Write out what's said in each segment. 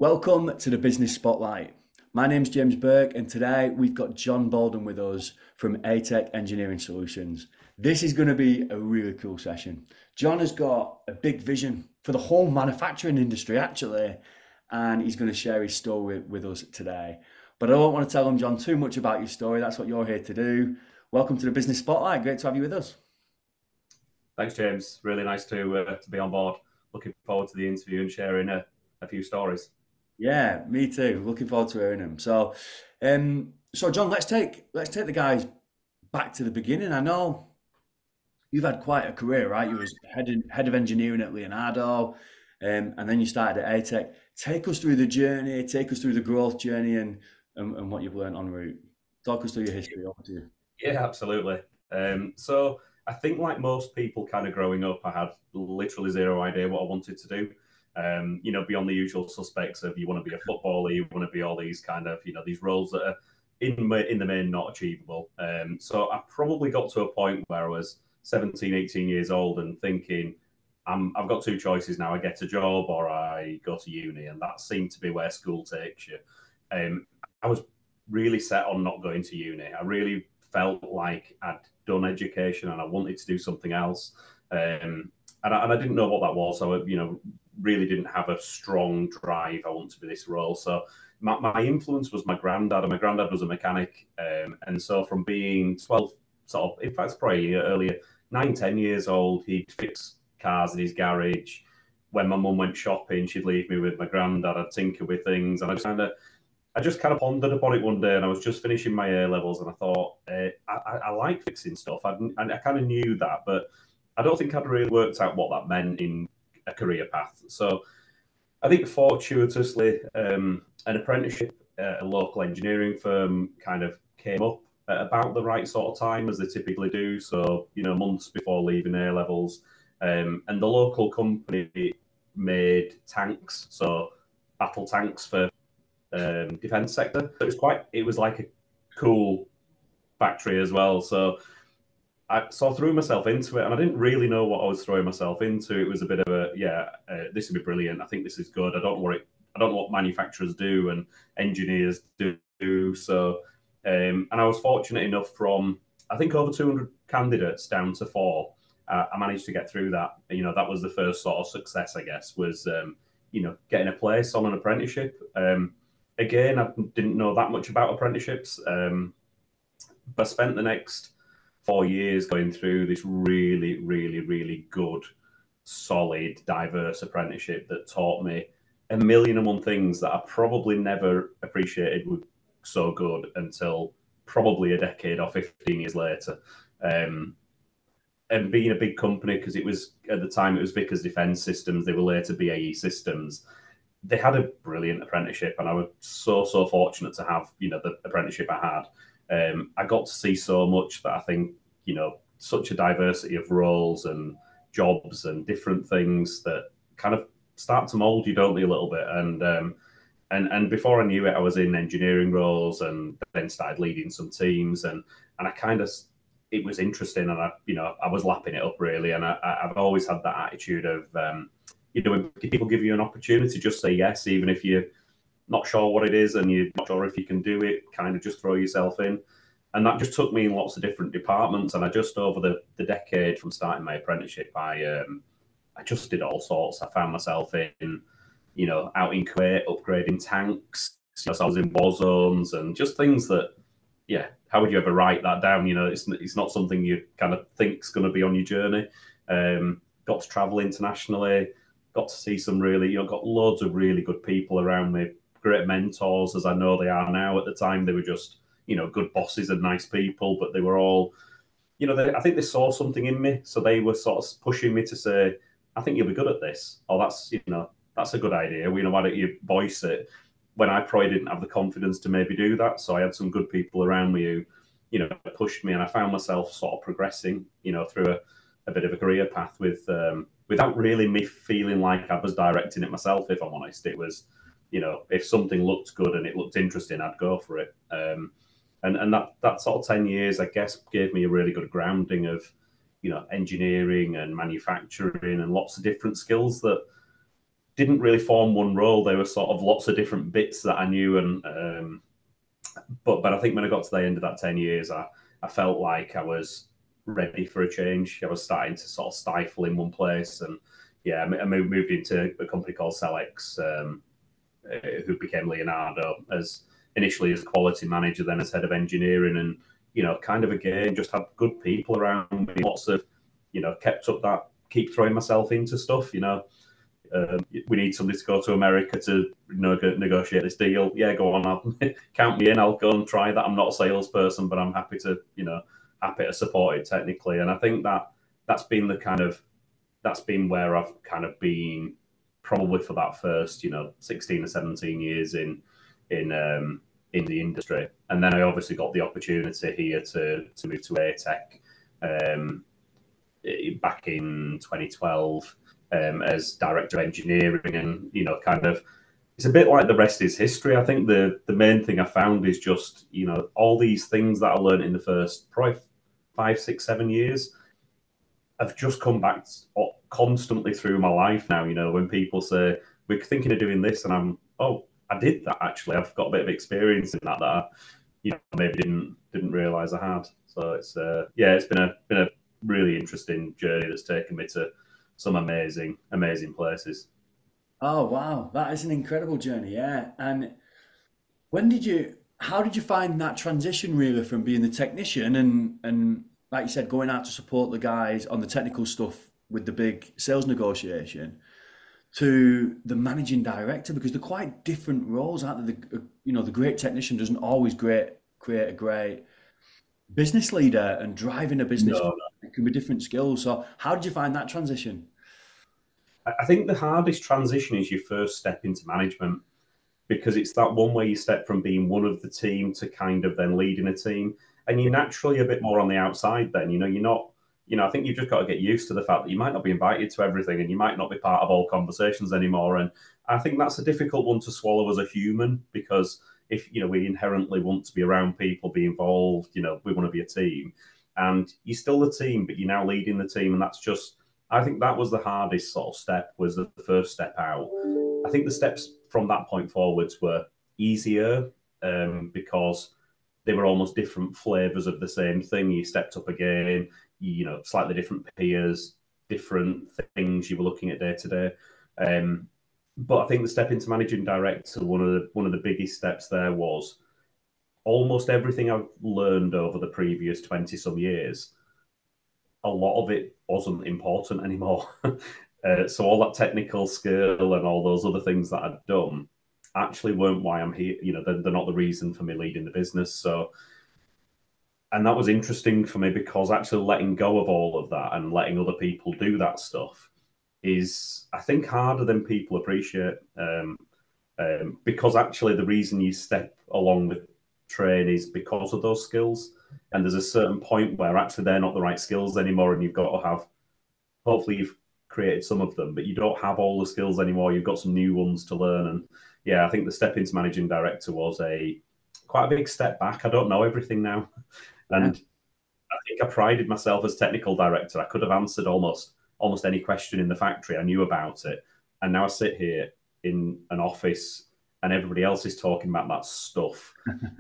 Welcome to the Business Spotlight. My name's James Burke, and today we've got John Bowden with us from Atec Engineering Solutions. This is going to be a really cool session. John has got a big vision for the whole manufacturing industry, actually, and he's going to share his story with us today. But I don't want to tell him, John, too much about your story. That's what you're here to do. Welcome to the Business Spotlight. Great to have you with us. Thanks, James. Really nice to be on board. Looking forward to the interview and sharing a few stories. Yeah, me too. Looking forward to hearing him. So John, let's take the guys back to the beginning. I know you've had quite a career, right? You was head of engineering at Leonardo, and then you started at ATEC. Take us through the journey, take us through the growth journey and what you've learned en route. Talk us through your history. Over to you. Yeah, absolutely. So I think, like most people, kind of growing up, I had literally zero idea what I wanted to do. Beyond the usual suspects of you want to be a footballer, you want to be all these kind of these roles that are in the main not achievable. So I probably got to a point where I was 17, 18 years old and thinking, I've got two choices now. I get a job or I go to uni, and that seemed to be where school takes you. I was really set on not going to uni. I really felt like I'd done education and I wanted to do something else. And I didn't know what that was. So, really didn't have a strong drive. I want to be this role. So my influence was my granddad, and my granddad was a mechanic. And so from being 12, sort of, in fact, probably earlier, 9, 10 years old, he'd fix cars in his garage. When my mum went shopping, she'd leave me with my granddad. I'd tinker with things. And I just kind of pondered upon it one day, and I was just finishing my A levels, and I thought, I like fixing stuff. I kind of knew that, but I don't think I'd really worked out what that meant in a career path. So I think fortuitously, an apprenticeship at a local engineering firm kind of came up at about the right sort of time, as they typically do. So, months before leaving A levels. And the local company made tanks, so battle tanks for defense sector. It was like a cool factory as well. So I threw myself into it, and I didn't really know what I was throwing myself into. It was a bit of this would be brilliant. I think this is good. I don't know what manufacturers do and engineers do. So, and I was fortunate enough from, I think, over 200 candidates down to 4. I managed to get through that. That was the first sort of success, I guess, was, getting a place on an apprenticeship. Again, I didn't know that much about apprenticeships, but I spent the next 4 years going through this really, really, really good, solid, diverse apprenticeship that taught me a million and one things that I probably never appreciated were so good until probably a decade or 15 years later. Um, and being a big company, because it was at the time it was Vickers Defence Systems, they were later BAE Systems. They had a brilliant apprenticeship, and I was so fortunate to have the apprenticeship I had. I got to see so much that I think such a diversity of roles and jobs and different things that kind of start to mold you, don't they, a little bit. And before I knew it, I was in engineering roles, and then started leading some teams, and I kind of, it was interesting, and I was lapping it up really, and I've always had that attitude of when people give you an opportunity, just say yes, even if you're not sure what it is and you're not sure if you can do it. Kind of just throw yourself in. And that just took me in lots of different departments. And I just, over the decade from starting my apprenticeship, I just did all sorts. I found myself in, out in Kuwait upgrading tanks. So I was in war zones and just things that, yeah, how would you ever write that down? It's not something you kind of think's going to be on your journey. Got to travel internationally, got to see some really, got loads of really good people around me, great mentors, as I know they are now. At the time, they were just, good bosses and nice people, but they were all, I think they saw something in me. So they were sort of pushing me to say, I think you'll be good at this. Or that's a good idea. Why don't you voice it? When I probably didn't have the confidence to maybe do that. So I had some good people around me who, pushed me, and I found myself sort of progressing, through a bit of a career path without really me feeling like I was directing it myself. If I'm honest, it was, if something looked good and it looked interesting, I'd go for it. And that sort of 10 years, I guess, gave me a really good grounding of, engineering and manufacturing and lots of different skills that didn't really form one role. There were sort of lots of different bits that I knew, and but I think when I got to the end of that 10 years, I felt like I was ready for a change. I was starting to sort of stifle in one place, and yeah, I moved into a company called Celex, who became Leonardo as initially as quality manager, then as head of engineering, and kind of again just had good people around me. Lots of kept up that keep throwing myself into stuff. We need somebody to go to America to negotiate this deal. Yeah, go on. I'll count me in. I'll go and try that. I'm not a salesperson, but I'm happy to support it technically. And I think that's been that's been where I've kind of been probably for that first 16 or 17 years in the industry. And then I obviously got the opportunity here to move to Atec back in 2012 as director of engineering, and kind of it's a bit like the rest is history. I think the main thing I found is just all these things that I learned in the first probably 5, 6, 7 years have just come back constantly through my life now. When people say we're thinking of doing this, and I did that actually. I've got a bit of experience in that I maybe didn't realize I had. So it's it's been a really interesting journey that's taken me to some amazing places. Oh wow, that is an incredible journey, yeah. And how did you find that transition really from being the technician and like you said, going out to support the guys on the technical stuff with the big sales negotiation to the managing director? Because they're quite different roles, aren't they? The great technician doesn't always create a great business leader and driving a business. No, It can be different skills. So how did you find that transition? I think the hardest transition is your first step into management, because it's that one where you step from being one of the team to kind of then leading a team, and you're naturally a bit more on the outside. Then you're not. I think you've just got to get used to the fact that you might not be invited to everything, and you might not be part of all conversations anymore. And I think that's a difficult one to swallow as a human, because if we inherently want to be around people, be involved, we want to be a team, and you're still the team, but you're now leading the team, and that's just. I think that was the hardest sort of step, was the first step out. I think the steps from that point forwards were easier, because they were almost different flavors of the same thing. You stepped up again, slightly different peers, different things you were looking at day to day. But I think the step into managing director, one of the biggest steps there was almost everything I've learned over the previous 20 some years. A lot of it wasn't important anymore. So all that technical skill and all those other things that I'd done actually weren't why I'm here. They're not the reason for me leading the business. So, and that was interesting for me, because actually letting go of all of that and letting other people do that stuff is, I think, harder than people appreciate. Because actually the reason you step along the train is because of those skills. And there's a certain point where actually they're not the right skills anymore, and you've got to have, hopefully you've created some of them, but you don't have all the skills anymore. You've got some new ones to learn. And yeah, I think the step into managing director was quite a big step back. I don't know everything now. Yeah. And I think I prided myself as technical director. I could have answered almost any question in the factory. I knew about it. And now I sit here in an office and everybody else is talking about that stuff.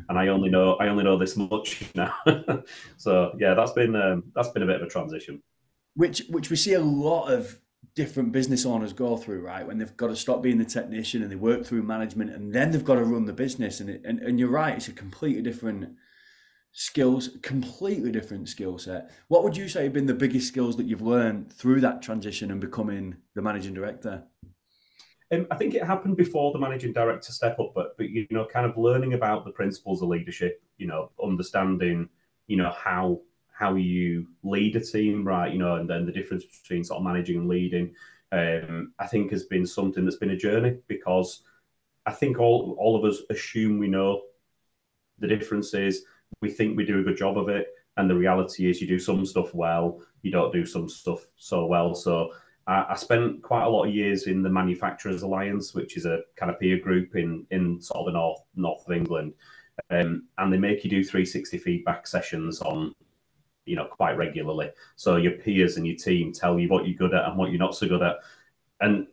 And I only know this much now. So yeah, that's been a bit of a transition. Which we see a lot of different business owners go through, right? When they've got to stop being the technician and they work through management, and then they've got to run the business. And you're right, it's a completely different skill set. What would you say have been the biggest skills that you've learned through that transition and becoming the managing director? I think it happened before the managing director step up, but kind of learning about the principles of leadership, understanding, how you lead a team, right, and then the difference between sort of managing and leading, I think has been something that's been a journey, because I think all of us assume we know the differences. We think we do a good job of it, and the reality is you do some stuff well, you don't do some stuff so well. So I spent quite a lot of years in the Manufacturers Alliance, which is a kind of peer group in sort of the north of England, and they make you do 360 feedback sessions on quite regularly. So your peers and your team tell you what you're good at and what you're not so good at, and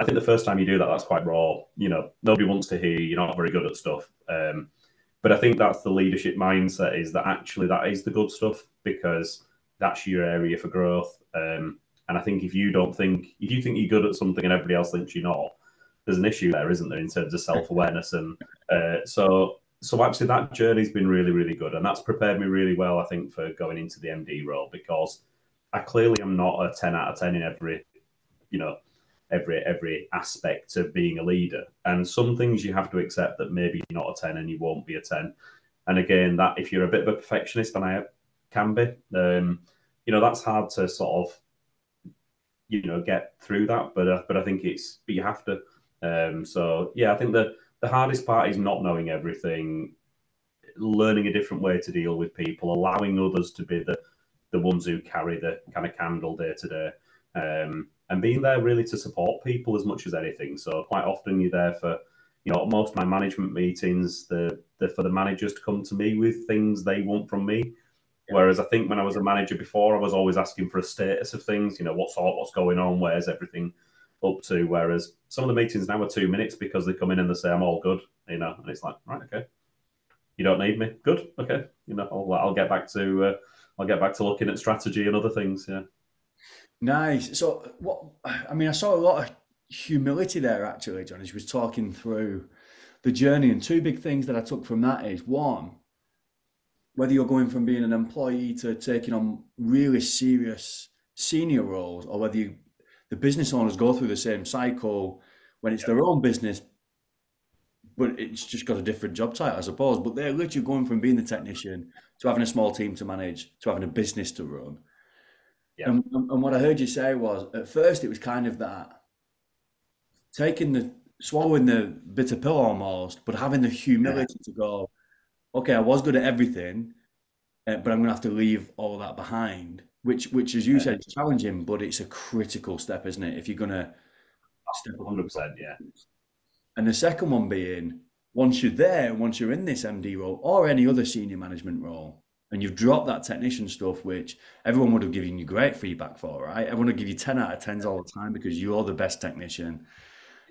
I think the first time you do that, that's quite raw. Nobody wants to hear you're not very good at stuff. But I think that's the leadership mindset, is that actually that is the good stuff, because that's your area for growth. And I think if you think you're good at something and everybody else thinks you're not, there's an issue there, isn't there, in terms of self-awareness. And so actually that journey's been really, really good. And that's prepared me really well, I think, for going into the MD role, because I clearly am not a 10 out of 10 in you know, every aspect of being a leader. And some things you have to accept that maybe you're not a 10 and you won't be a 10. And again, that if you're a bit of a perfectionist, and I can be, that's hard to sort of, get through that. But I think but you have to. So yeah, I think the hardest part is not knowing everything, learning a different way to deal with people, allowing others to be the ones who carry the kind of candle day to day. And being there really to support people as much as anything. So quite often you're there for, most of my management meetings, for the managers to come to me with things they want from me. Whereas I think when I was a manager before, I was always asking for a status of things, what's going on, where's everything up to. Whereas some of the meetings now are 2 minutes, because they come in and they say, I'm all good, and it's like, right, okay. You don't need me. Good. Okay. I'll get back to looking at strategy and other things. Yeah. Nice. So I saw a lot of humility there actually, John, as you was talking through the journey. And two big things that I took from that is, one, whether you're going from being an employee to taking on really serious senior roles, or whether the business owners go through the same cycle when it's their own business, but it's just got a different job title, I suppose. But they're literally going from being the technician to having a small team to manage to having a business to run. Yeah. And what I heard you say was, at first it was kind of that swallowing the bitter pill almost, but having the Yeah. humility to go, okay, I was good at everything, but I'm going to have to leave all of that behind, which, as you Yeah. said, is challenging, but it's a critical step, isn't it? If you're going to step up and 100%. Yeah. And the second one being, once you're there, once you're in this MD role or any other senior management role, and you've dropped that technician stuff, which everyone would have given you great feedback for, right? Everyone would give you 10 out of 10s all the time because you're the best technician.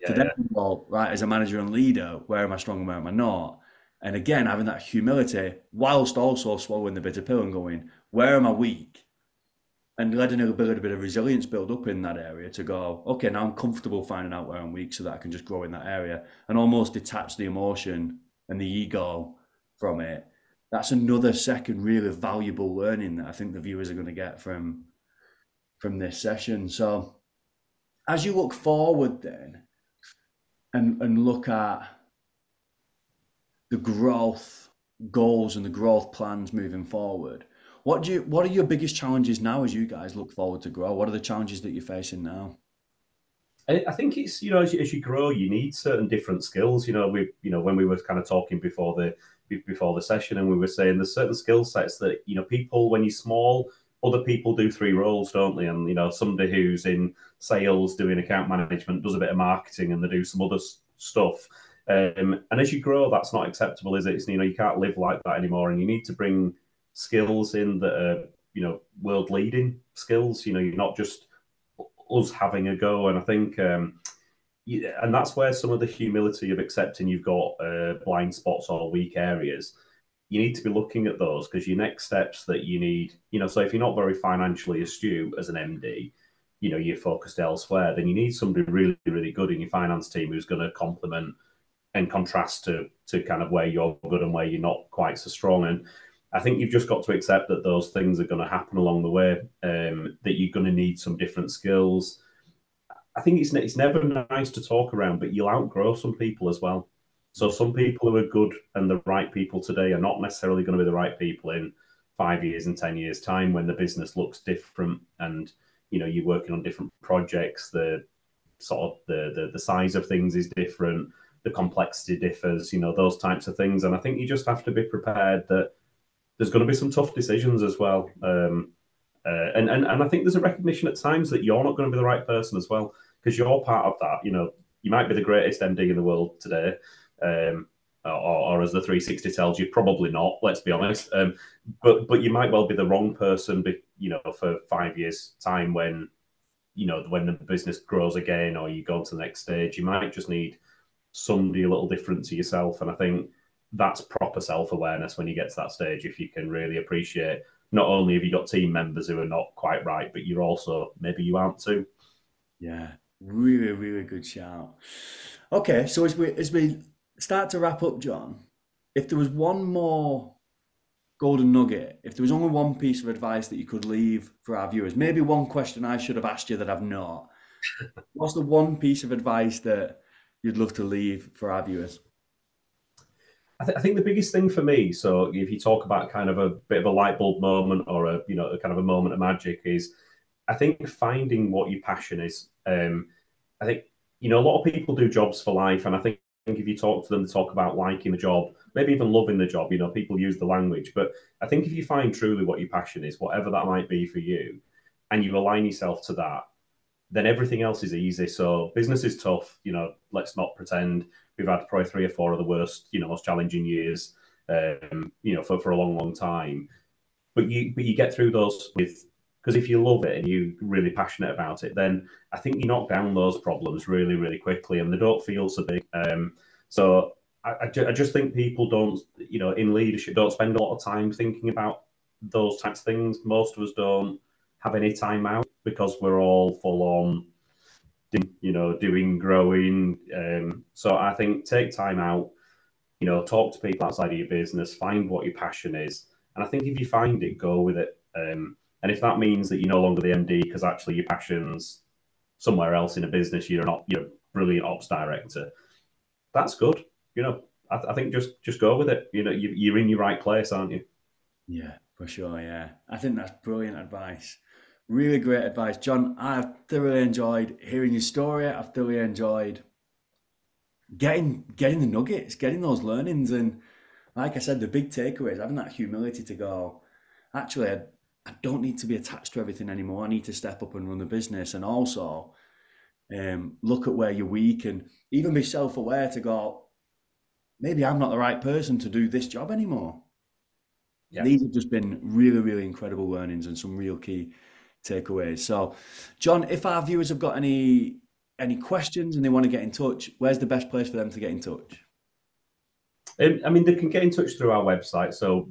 To Yeah. then Yeah. go, right, as a manager and leader, where am I strong and where am I not? And again, having that humility whilst also swallowing the bitter pill and going, where am I weak? And letting a bit of resilience build up in that area to go, okay, now I'm comfortable finding out where I'm weak so that I can just grow in that area and almost detach the emotion and the ego from it. That's another second really valuable learning that I think the viewers are going to get from this session. So as you look forward then and look at the growth goals and the growth plans moving forward, what are your biggest challenges now as you guys look forward to grow? What are the challenges that you're facing now? I think it's, as you grow, you need certain different skills. When we were kind of talking before the session, and we were saying there's certain skill sets that, people, when you're small, other people do three roles, don't they? And, somebody who's in sales doing account management does a bit of marketing, and they do some other stuff. And as you grow, that's not acceptable, is it? You can't live like that anymore. And you need to bring skills in that are, world leading skills. You're not just us having a go. And I think, and that's where some of the humility of accepting you've got blind spots or weak areas, you need to be looking at those, because your next steps that you need, so if you're not very financially astute as an MD, you're focused elsewhere, then you need somebody really, really good in your finance team who's going to complement and contrast to kind of where you're good and where you're not quite so strong. And I think you've just got to accept that those things are going to happen along the way, that you're going to need some different skills. I think it's never nice to talk around, but you'll outgrow some people as well. So some people who are good and the right people today are not necessarily going to be the right people in 5 years and 10 years time, when the business looks different, and you're working on different projects. The sort of the size of things is different, the complexity differs, those types of things. And I think you just have to be prepared that there's going to be some tough decisions as well. And I think there's a recognition at times that you're not going to be the right person as well, because you're part of that. You might be the greatest MD in the world today, or as the 360 tells you, probably not. Let's be honest. But you might well be the wrong person, for 5 years' time, when when the business grows again or you go to the next stage, you might just need somebody a little different to yourself. And I think that's proper self awareness when you get to that stage. If you can really appreciate not only have you got team members who are not quite right, but you're also maybe you aren't too. Yeah, really, really good shout. Okay, so as we start to wrap up, John, if there was one more golden nugget, if there was only one piece of advice that you could leave for our viewers, maybe one question I should have asked you that I've not, what's the one piece of advice that you'd love to leave for our viewers? I think the biggest thing for me, so if you talk about kind of a bit of a light bulb moment or a kind of a moment of magic, is I think finding what your passion is. I think a lot of people do jobs for life, and I think if you talk to them, they talk about liking the job, maybe even loving the job. People use the language, but I think if you find truly what your passion is, whatever that might be for you, and you align yourself to that, then everything else is easy. So business is tough. Let's not pretend. We've had probably 3 or 4 of the worst, most challenging years, for a long, long time. But you get through those with, because if you love it and you're really passionate about it, then I think you knock down those problems really, really quickly, and they don't feel so big. So I just think people don't, in leadership, don't spend a lot of time thinking about those types of things. Most of us don't have any time out because we're all full on, doing growing. So I think take time out, talk to people outside of your business, find what your passion is. And I think if you find it, go with it. And if that means that you're no longer the MD because actually your passion's somewhere else in a business, you're a brilliant ops director, that's good. I think just go with it. You're in your right place, aren't you? Yeah, for sure. Yeah, I think that's brilliant advice. Really great advice, John. I've thoroughly enjoyed hearing your story. I've thoroughly enjoyed getting the nuggets, getting those learnings, and like I said, the big takeaway is having that humility to go. Actually, I don't need to be attached to everything anymore. I need to step up and run the business, and also look at where you're weak, and even be self-aware to go. Maybe I'm not the right person to do this job anymore. Yeah. These have just been really, really incredible learnings and some real key takeaways. So, John, if our viewers have got any questions and they want to get in touch, where's the best place for them to get in touch? I mean, they can get in touch through our website, so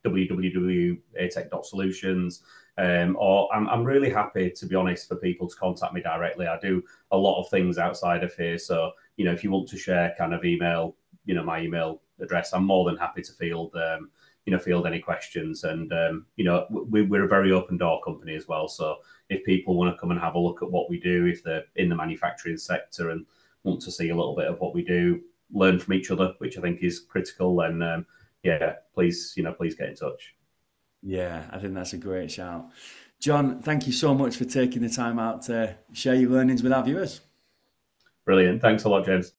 www.atec.solutions. Or I'm really happy, to be honest, for people to contact me directly. I do a lot of things outside of here, so if you want to share kind of email, my email address, I'm more than happy to field any questions. And we're a very open door company as well. So if people want to come and have a look at what we do, if they're in the manufacturing sector and want to see a little bit of what we do, learn from each other, which I think is critical. And yeah, please get in touch. Yeah, I think that's a great shout. John, thank you so much for taking the time out to share your learnings with our viewers. Brilliant. Thanks a lot, James.